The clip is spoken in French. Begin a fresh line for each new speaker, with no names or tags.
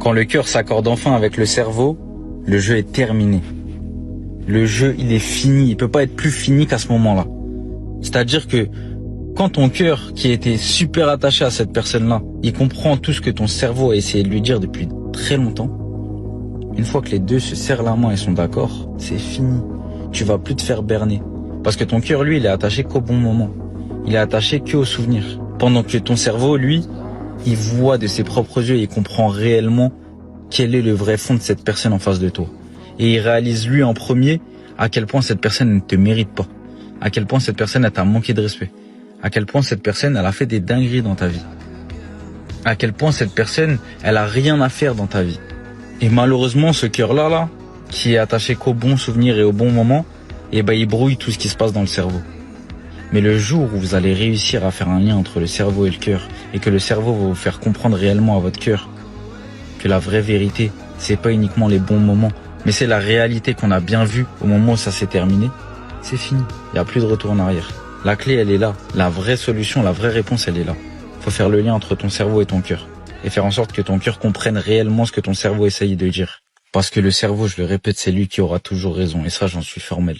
Quand le cœur s'accorde enfin avec le cerveau, le jeu est terminé. Le jeu, il est fini. Il peut pas être plus fini qu'à ce moment-là. C'est-à-dire que quand ton cœur, qui était super attaché à cette personne-là, il comprend tout ce que ton cerveau a essayé de lui dire depuis très longtemps, une fois que les deux se serrent la main et sont d'accord, c'est fini. Tu vas plus te faire berner. Parce que ton cœur, lui, il est attaché qu'au bon moment. Il est attaché qu'aux souvenirs. Pendant que ton cerveau, lui, il voit de ses propres yeux et il comprend réellement quel est le vrai fond de cette personne en face de toi. Et il réalise lui en premier à quel point cette personne ne te mérite pas. À quel point cette personne elle t'a manqué de respect. À quel point cette personne elle a fait des dingueries dans ta vie. À quel point cette personne elle a rien à faire dans ta vie. Et malheureusement ce cœur-là, là, qui est attaché qu'aux bons souvenirs et au bon moment, eh ben il brouille tout ce qui se passe dans le cerveau. Mais le jour où vous allez réussir à faire un lien entre le cerveau et le cœur, et que le cerveau va vous faire comprendre réellement à votre cœur que la vraie vérité, c'est pas uniquement les bons moments, mais c'est la réalité qu'on a bien vue au moment où ça s'est terminé, c'est fini. Il n'y a plus de retour en arrière. La clé, elle est là. La vraie solution, la vraie réponse, elle est là. Faut faire le lien entre ton cerveau et ton cœur. Et faire en sorte que ton cœur comprenne réellement ce que ton cerveau essaye de dire. Parce que le cerveau, je le répète, c'est lui qui aura toujours raison. Et ça, j'en suis formel.